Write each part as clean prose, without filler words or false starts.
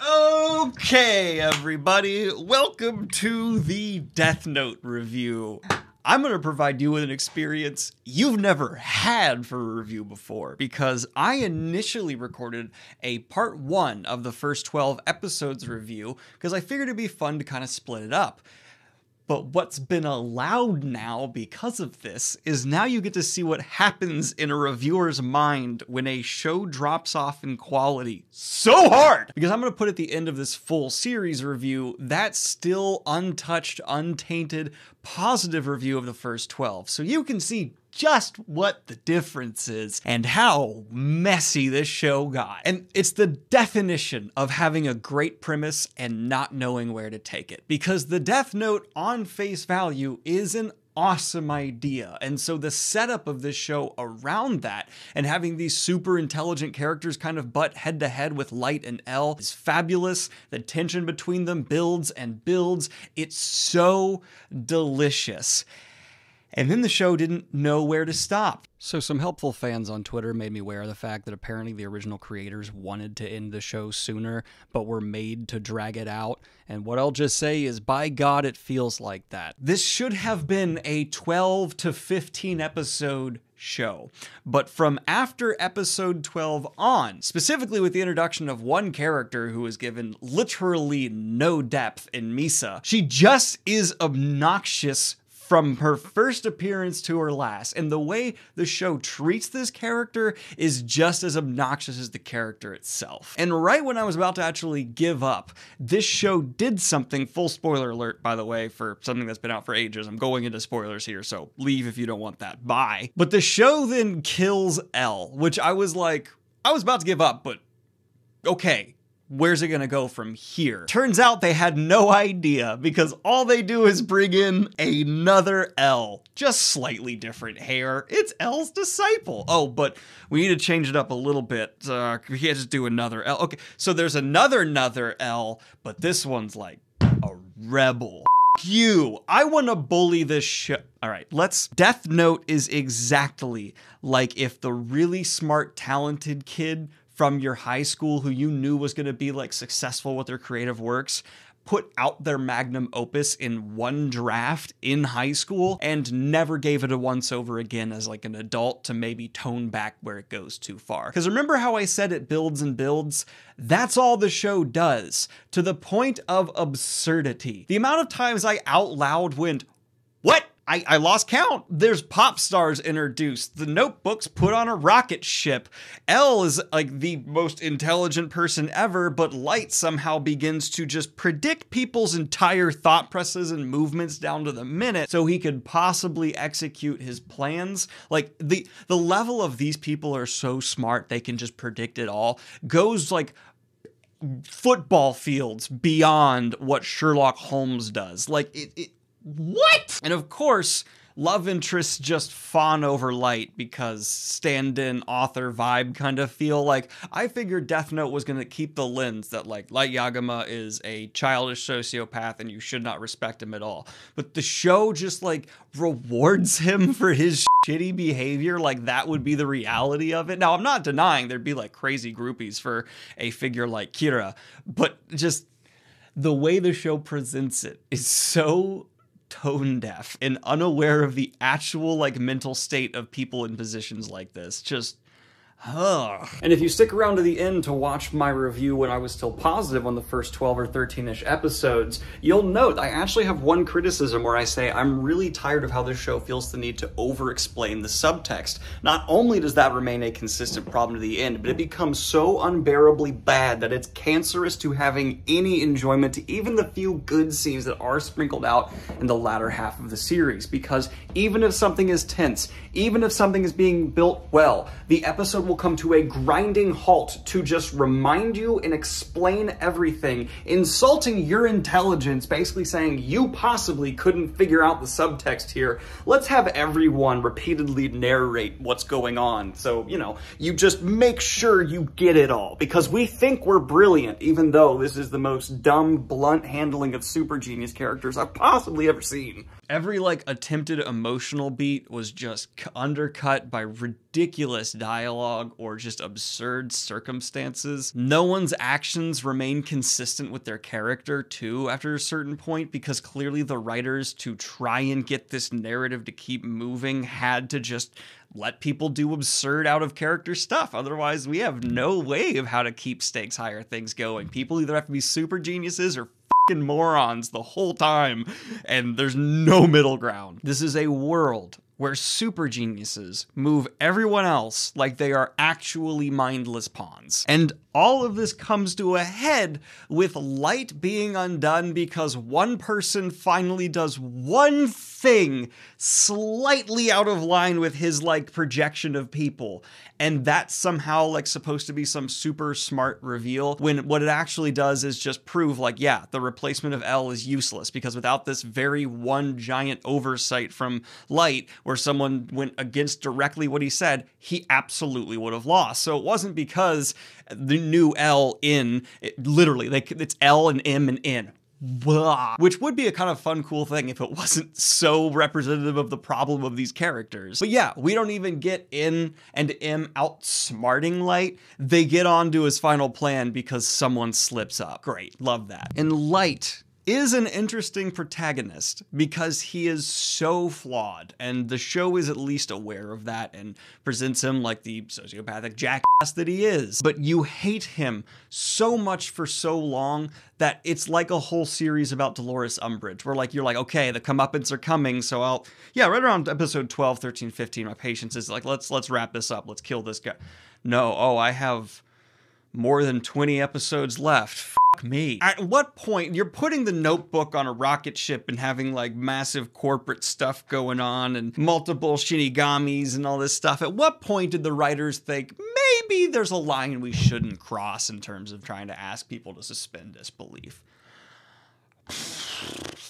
Okay, everybody, welcome to the Death Note review. I'm going to provide you with an experience you've never had for a review before, because I initially recorded a part 1 of the first 12 episodes review, because I figured it'd be fun to kind of split it up. But what's been allowed now because of this is now you get to see what happens in a reviewer's mind when a show drops off in quality so hard. Because I'm going to put at the end of this full series review that still untouched, untainted, positive review of the first 12. So you can see just what the difference is and how messy this show got. And it's the definition of having a great premise and not knowing where to take it. Because the Death Note on face value is an awesome idea. And so the setup of this show around that and having these super intelligent characters kind of butt head to head with Light and L is fabulous. The tension between them builds and builds. It's so delicious. And then the show didn't know where to stop. So some helpful fans on Twitter made me aware of the fact that apparently the original creators wanted to end the show sooner, but were made to drag it out. And what I'll just say is, by God, it feels like that. This should have been a 12 to 15 episode show. But from after episode 12 on, specifically with the introduction of one character who was given literally no depth in Misa, she just is obnoxious from her first appearance to her last, and the way the show treats this character is just as obnoxious as the character itself. And right when I was about to actually give up, this show did something, full spoiler alert by the way, for something that's been out for ages. I'm going into spoilers here, so leave if you don't want that, bye. But the show then kills L, which I was about to give up, but okay. Where's it gonna go from here? Turns out they had no idea, because all they do is bring in another L. Just slightly different hair. It's L's disciple. Oh, but we need to change it up a little bit. We can't just do another L. Okay, so there's another L, but this one's like a rebel. You. I want to bully this show. All right, Death Note is exactly like if the really smart, talented kid from your high school who you knew was going to be like successful with their creative works put out their magnum opus in one draft in high school and never gave it a once over again as like an adult to maybe tone back where it goes too far. Because remember how I said it builds and builds? That's all the show does, to the point of absurdity. The amount of times I out loud went, "What?" I lost count. There's pop stars introduced. The Notebook's put on a rocket ship. L is like the most intelligent person ever, but Light somehow begins to just predict people's entire thought processes and movements down to the minute so he could possibly execute his plans. Like the level of these people are so smart they can just predict it all goes like football fields beyond what Sherlock Holmes does. Like what? And of course, love interests just fawn over Light because stand-in author vibe kind of feel. Like, I figured Death Note was going to keep the lens that like Light Yagami is a childish sociopath and you should not respect him at all. But the show just like rewards him for his shitty behavior, like that would be the reality of it. Now, I'm not denying there'd be like crazy groupies for a figure like Kira, but just the way the show presents it is so tone deaf and unaware of the actual like mental state of people in positions like this. Just And if you stick around to the end to watch my review when I was still positive on the first 12 or 13-ish episodes, you'll note I actually have one criticism where I say I'm really tired of how this show feels the need to over-explain the subtext. Not only does that remain a consistent problem to the end, but it becomes so unbearably bad that it's cancerous to having any enjoyment to even the few good scenes that are sprinkled out in the latter half of the series. Because even if something is tense, even if something is being built well, the episode will come to a grinding halt to just remind you and explain everything, insulting your intelligence, basically saying you possibly couldn't figure out the subtext here. Let's have everyone repeatedly narrate what's going on. So, you know, you just make sure you get it all, because we think we're brilliant, even though this is the most dumb, blunt handling of super genius characters I've possibly ever seen. Every, like, attempted emotional beat was just undercut by ridiculous ridiculous dialogue or just absurd circumstances. No one's actions remain consistent with their character too after a certain point, because clearly the writers, to try and get this narrative to keep moving, had to just let people do absurd out of character stuff. Otherwise, we have no way of how to keep stakes higher things going. People either have to be super geniuses or fucking morons the whole time, and there's no middle ground. This is a world where super geniuses move everyone else like they are actually mindless pawns. And all of this comes to a head with Light being undone because one person finally does one thing slightly out of line with his like projection of people. And that's somehow like supposed to be some super smart reveal, when what it actually does is just prove like, yeah, the replacement of L is useless, because without this very one giant oversight from Light where someone went against directly what he said, he absolutely would have lost. So it wasn't because the new L in, literally, it's L and M and N. Blah. Which would be a kind of fun, cool thing if it wasn't so representative of the problem of these characters. But yeah, we don't even get N and M outsmarting Light. They get on to his final plan because someone slips up. Great, love that. And Light is an interesting protagonist because he is so flawed, and the show is at least aware of that and presents him like the sociopathic jackass that he is. But you hate him so much for so long that it's like a whole series about Dolores Umbridge, where like you're like, okay, the comeuppance are coming, so right around episode 12, 13, 15, my patience is like, let's wrap this up, let's kill this guy. No, I have more than 20 episodes left. Me. At what point you're putting the Notebook on a rocket ship and having like massive corporate stuff going on and multiple Shinigamis and all this stuff? At what point did the writers think maybe there's a line we shouldn't cross in terms of trying to ask people to suspend disbelief?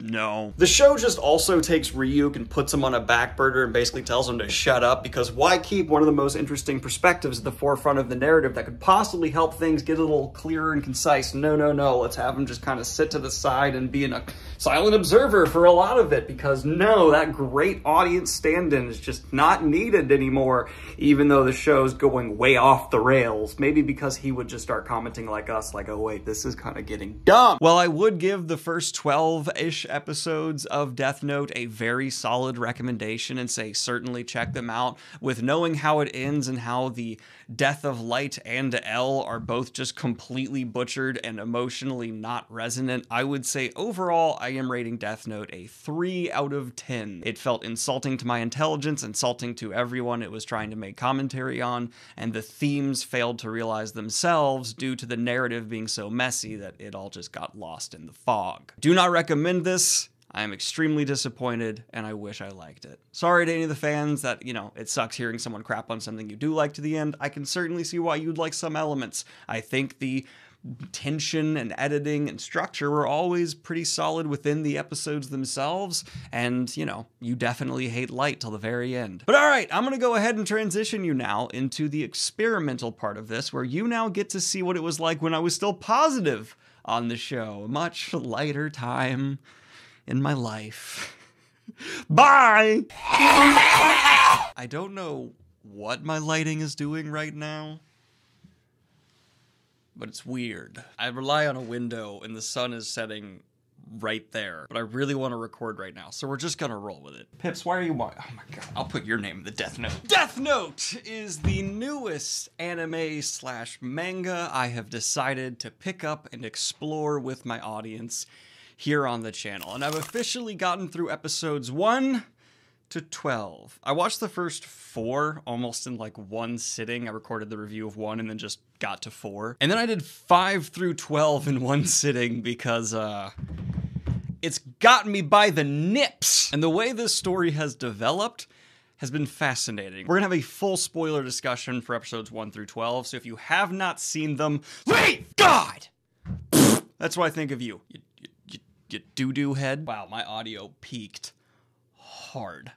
No. The show just also takes Ryuk and puts him on a back burner and basically tells him to shut up, because why keep one of the most interesting perspectives at the forefront of the narrative that could possibly help things get a little clearer and concise? No. Let's have him just kind of sit to the side and be a silent observer for a lot of it, because no, that great audience stand-in is just not needed anymore, even though the show's going way off the rails. Maybe because he would just start commenting like us, like, oh wait, this is kind of getting dumb. Well, I would give the first 12-ish episodes of Death Note a very solid recommendation and say certainly check them out. With knowing how it ends and how the death of Light and L are both just completely butchered and emotionally not resonant, I would say overall I am rating Death Note a 3 out of 10. It felt insulting to my intelligence, insulting to everyone it was trying to make commentary on, and the themes failed to realize themselves due to the narrative being so messy that it all just got lost in the fog. Do not recommend this. I am extremely disappointed, and I wish I liked it. Sorry to any of the fans that, it sucks hearing someone crap on something you do like to the end. I can certainly see why you'd like some elements. I think the tension and editing and structure were always pretty solid within the episodes themselves, and, you definitely hate Light till the very end. But alright, I'm gonna go ahead and transition you now into the experimental part of this, where you now get to see what it was like when I was still positive on the show. A much lighter time in my life. Bye! I don't know what my lighting is doing right now, but it's weird. I rely on a window and the sun is setting right there, but I really want to record right now, so we're just gonna roll with it. Pips, why are you oh my god, I'll put your name in the Death Note. Death Note is the newest anime/manga I have decided to pick up and explore with my audience here on the channel, and I've officially gotten through episodes 1 to 12. I watched the first 4 almost in like one sitting. I recorded the review of 1 and then just got to 4. And then I did 5 through 12 in one sitting because it's gotten me by the nips. And the way this story has developed has been fascinating. We're gonna have a full spoiler discussion for episodes 1 through 12, so if you have not seen them, leave! God! That's what I think of you doo-doo head. Wow, my audio peaked hard.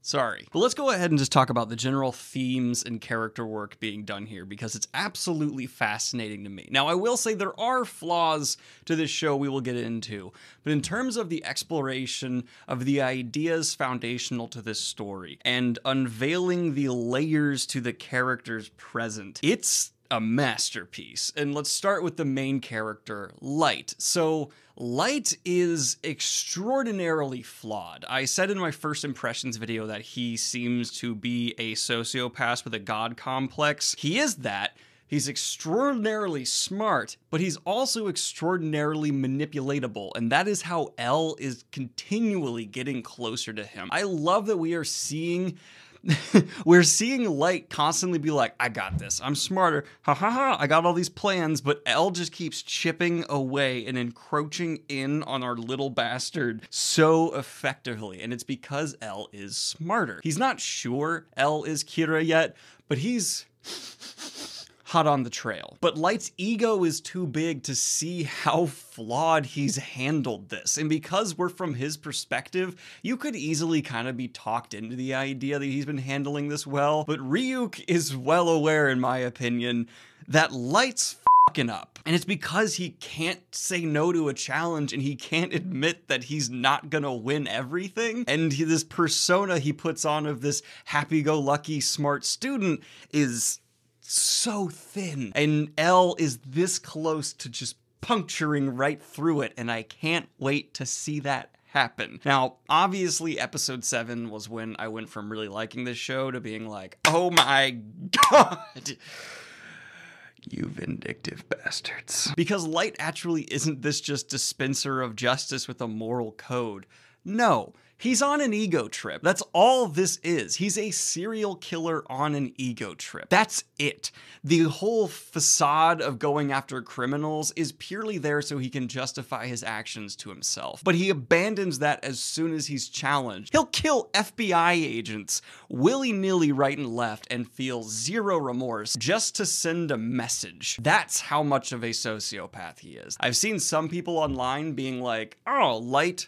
Sorry. But let's go ahead and just talk about the general themes and character work being done here, because it's absolutely fascinating to me. Now, I will say there are flaws to this show we will get into, but in terms of the exploration of the ideas foundational to this story and unveiling the layers to the characters present, it's a masterpiece. And let's start with the main character, Light. So Light is extraordinarily flawed. I said in my first impressions video that he seems to be a sociopath with a god complex. He is that. He's extraordinarily smart, but he's also extraordinarily manipulatable, and that is how Elle is continually getting closer to him. I love that we are seeing we're seeing Light constantly be like, I got this, I'm smarter, ha ha ha, I got all these plans, but Elle just keeps chipping away and encroaching in on our little bastard so effectively, and it's because Elle is smarter. He's not sure Elle is Kira yet, but he's hot on the trail. But Light's ego is too big to see how flawed he's handled this. And because we're from his perspective, you could easily kind of be talked into the idea that he's been handling this well. But Ryuk is well aware, in my opinion, that Light's fucking up. And it's because he can't say no to a challenge and he can't admit that he's not gonna win everything. And this persona he puts on of this happy-go-lucky smart student is so thin, and Elle is this close to just puncturing right through it, and I can't wait to see that happen. Now, obviously, episode 7 was when I went from really liking this show to being like, oh my god, you vindictive bastards. Because Light actually isn't this just dispenser of justice with a moral code. No. He's on an ego trip. That's all this is. He's a serial killer on an ego trip. That's it. The whole facade of going after criminals is purely there so he can justify his actions to himself. But he abandons that as soon as he's challenged. He'll kill FBI agents willy-nilly right and left and feel zero remorse just to send a message. That's how much of a sociopath he is. I've seen some people online being like, oh, Light,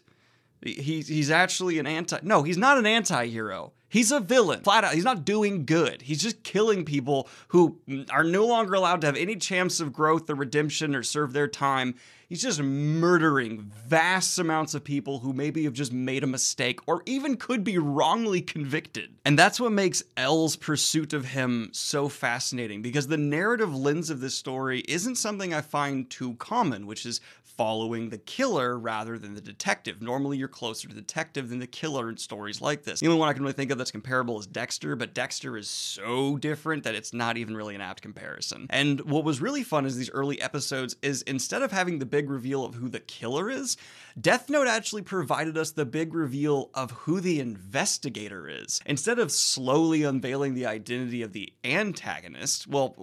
he's actually an no, he's not an anti-hero. He's a villain. Flat out, he's not doing good. He's just killing people who are no longer allowed to have any chance of growth or redemption or serve their time. He's just murdering vast amounts of people who maybe have just made a mistake or even could be wrongly convicted. And that's what makes Elle's pursuit of him so fascinating, because the narrative lens of this story isn't something I find too common, which is following the killer rather than the detective. Normally you're closer to the detective than the killer in stories like this. The only one I can really think of that's comparable is Dexter, but Dexter is so different that it's not even really an apt comparison. And what was really fun is these early episodes is, instead of having the big reveal of who the killer is, Death Note actually provided us the big reveal of who the investigator is. Instead of slowly unveiling the identity of the antagonist, well,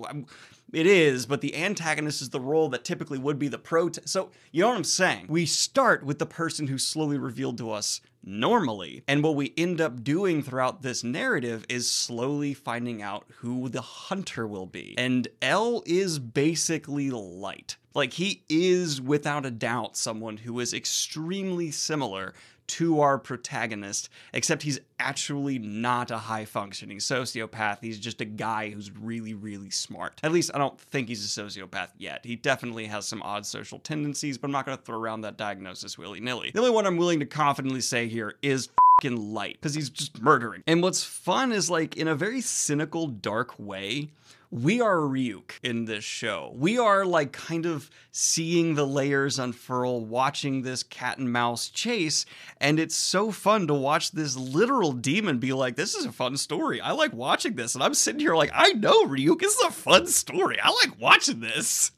it is, but the antagonist is the role that typically would be the so, you know what I'm saying? We start with the person who's slowly revealed to us normally, and what we end up doing throughout this narrative is slowly finding out who the hunter will be. And Elle is basically Light. Like, he is without a doubt someone who is extremely similar to our protagonist, except he's actually not a high-functioning sociopath. He's just a guy who's really, really smart. At least I don't think he's a sociopath yet. He definitely has some odd social tendencies, but I'm not going to throw around that diagnosis willy-nilly. The only one I'm willing to confidently say here is fucking Light, because he's just murdering. And what's fun is, like, in a very cynical, dark way, we are Ryuk in this show. We are, like, kind of seeing the layers unfurl, watching this cat and mouse chase, and it's so fun to watch this literal demon be like, this is a fun story. I like watching this. And I'm sitting here like, I know, Ryuk, this is a fun story. I like watching this.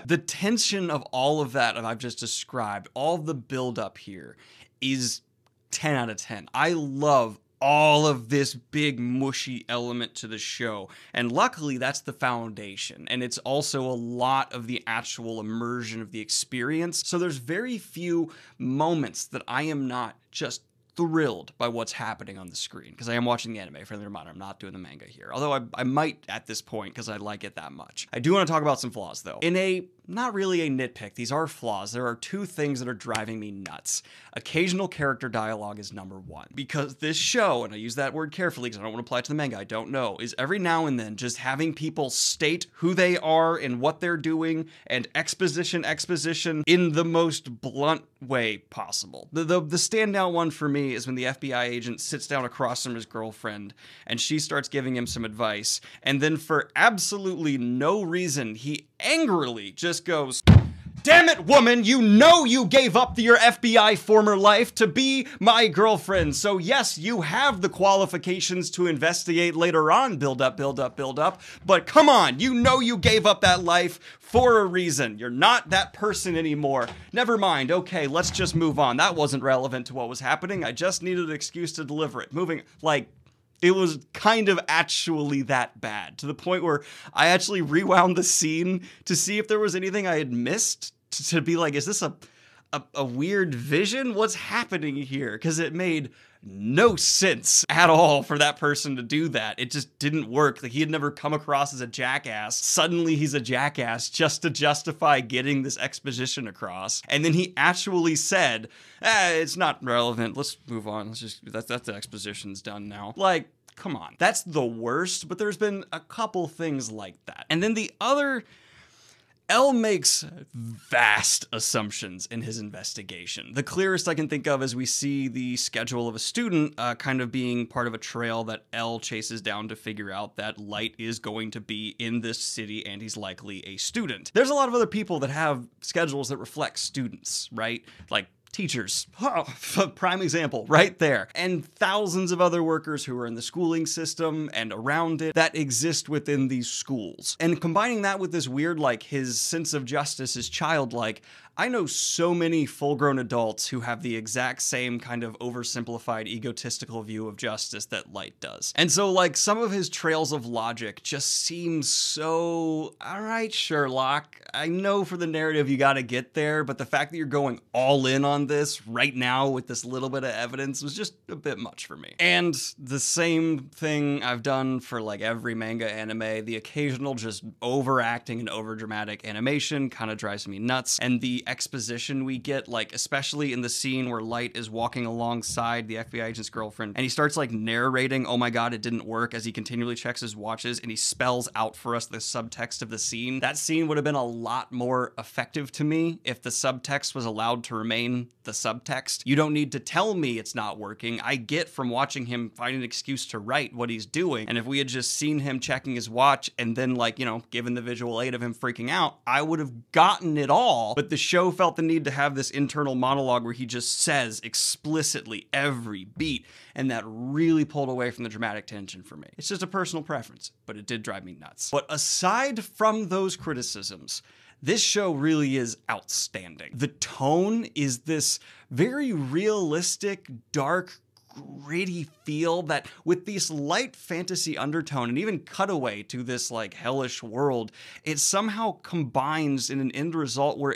The tension of all of that I've just described, all the buildup here is 10 out of 10. I love all of this big mushy element to the show, and luckily that's the foundation, and it's also a lot of the actual immersion of the experience. So there's very few moments that I am not just thrilled by what's happening on the screen, because I am watching the anime. Friendly reminder, I'm not doing the manga here, although I might at this point because I like it that much. I do want to talk about some flaws though. In a not really a nitpick. These are flaws. There are two things that are driving me nuts. Occasional character dialogue is number one. Because this show, and I use that word carefully because I don't want to apply it to the manga, I don't know, is every now and then just having people state who they are and what they're doing and exposition in the most blunt way possible. The standout one for me is when the FBI agent sits down across from his girlfriend and she starts giving him some advice, and then for absolutely no reason, he angrily just goes, "Damn it, woman, you know you gave up your FBI former life to be my girlfriend. So yes, you have the qualifications to investigate later on, build up. But come on, you know you gave up that life for a reason. You're not that person anymore. Never mind, okay, let's just move on. That wasn't relevant to what was happening. I just needed an excuse to deliver it." It was kind of actually that bad, to the point where I actually rewound the scene to see if there was anything I had missed, to be like, is this a weird vision? What's happening here? Because it made no sense at all for that person to do that. It just didn't work. Like, he had never come across as a jackass. Suddenly he's a jackass just to justify getting this exposition across. And then he actually said, it's not relevant. Let's move on. That's the exposition's done now. Like, come on. That's the worst, but there's been a couple things like that. And then the other, L makes vast assumptions in his investigation. The clearest I can think of is we see the schedule of a student kind of being part of a trail that L chases down to figure out that Light is going to be in this city and he's likely a student. There's a lot of other people that have schedules that reflect students, right? Like teachers, prime example right there, and thousands of other workers who are in the schooling system and around it that exist within these schools. And combining that with this weird, like, his sense of justice is childlike. I know so many full-grown adults who have the exact same kind of oversimplified, egotistical view of justice that Light does. And so, like, some of his trails of logic just seem so, all right, Sherlock, I know for the narrative you gotta get there, but the fact that you're going all in on this right now with this little bit of evidence was just a bit much for me. And the same thing I've done for, like, every manga anime, the occasional just overacting and overdramatic animation kind of drives me nuts. And the exposition we get, like, especially in the scene where Light is walking alongside the FBI agent's girlfriend and he starts, like, narrating, oh my god, it didn't work, as he continually checks his watches, and he spells out for us the subtext of the scene. That scene would have been a lot more effective to me if the subtext was allowed to remain the subtext. You don't need to tell me it's not working. I get from watching him find an excuse to write what he's doing, and if we had just seen him checking his watch and then, like, you know, given the visual aid of him freaking out, I would have gotten it all. But the show felt the need to have this internal monologue where he just says explicitly every beat, and that really pulled away from the dramatic tension for me. It's just a personal preference, but it did drive me nuts. But aside from those criticisms, this show really is outstanding. The tone is this very realistic, dark, gritty feel that, with this light fantasy undertone and even cutaway to this, like, hellish world, it somehow combines in an end result where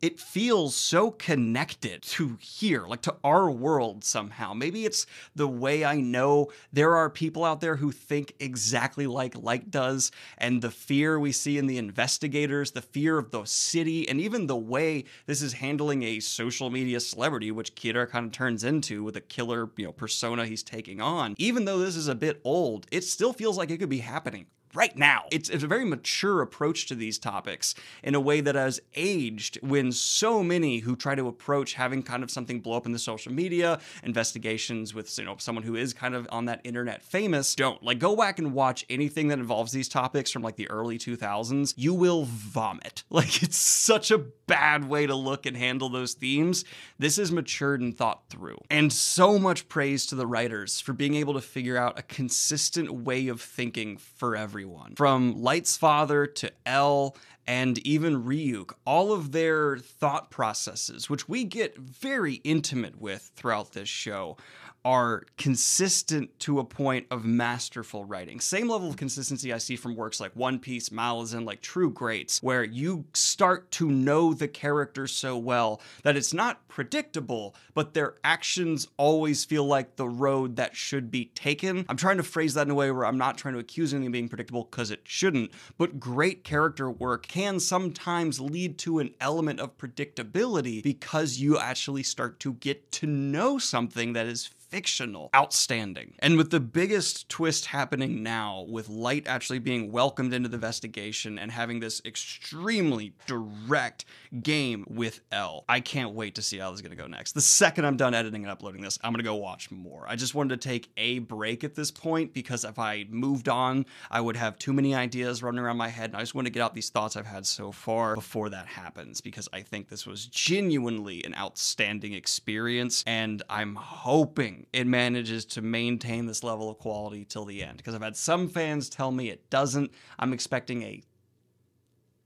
it feels so connected to here, like to our world somehow. Maybe it's the way I know there are people out there who think exactly like Light does, and the fear we see in the investigators, the fear of the city, and even the way this is handling a social media celebrity, which Kira kind of turns into with a killer, you know, persona he's taking on. Even though this is a bit old, it still feels like it could be happening right now. It's a very mature approach to these topics in a way that has aged, when so many who try to approach having kind of something blow up in the social media, investigations with, you know, someone who is kind of on that internet famous, don't. Like, go back and watch anything that involves these topics from, like, the early 2000s. You will vomit. Like, it's such a bad way to look and handle those themes. This is matured and thought through. And so much praise to the writers for being able to figure out a consistent way of thinking for everyone. From Light's father to L and even Ryuk, all of their thought processes, which we get very intimate with throughout this show, are consistent to a point of masterful writing. Same level of consistency I see from works like One Piece, Malazan, like true greats, where you start to know the characters so well that it's not predictable, but their actions always feel like the road that should be taken. I'm trying to phrase that in a way where I'm not trying to accuse anything of being predictable, because it shouldn't, but great character work can sometimes lead to an element of predictability because you actually start to get to know something that is fictional. Outstanding. And with the biggest twist happening now, with Light actually being welcomed into the investigation and having this extremely direct game with El, I can't wait to see how this is going to go next. The second I'm done editing and uploading this, I'm going to go watch more. I just wanted to take a break at this point because if I moved on, I would have too many ideas running around my head, and I just want to get out these thoughts I've had so far before that happens, because I think this was genuinely an outstanding experience, and I'm hoping it manages to maintain this level of quality till the end, because I've had some fans tell me it doesn't. I'm expecting a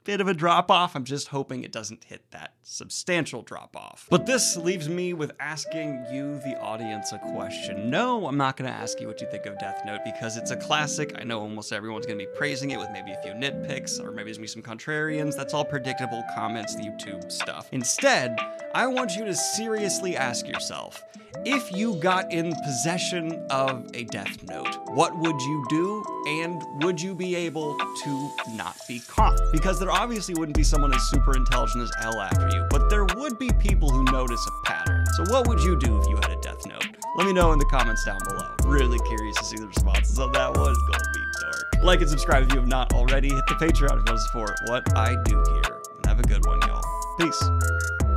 bit of a drop-off. I'm just hoping it doesn't hit that substantial drop-off. But this leaves me with asking you, the audience, a question. No, I'm not going to ask you what you think of Death Note, because it's a classic. I know almost everyone's going to be praising it with maybe a few nitpicks, or maybe there's going to be some contrarians. That's all predictable comments, YouTube stuff. Instead, I want you to seriously ask yourself, if you got in possession of a Death Note, what would you do, and would you be able to not be caught? Because there obviously wouldn't be someone as super intelligent as El after you, but there would be people who notice a pattern. So what would you do if you had a Death Note? Let me know in the comments down below. Really curious to see the responses on that one. It's gonna be dark. Like and subscribe if you have not already. Hit the Patreon if you want to support what I do here. And have a good one, y'all. Peace.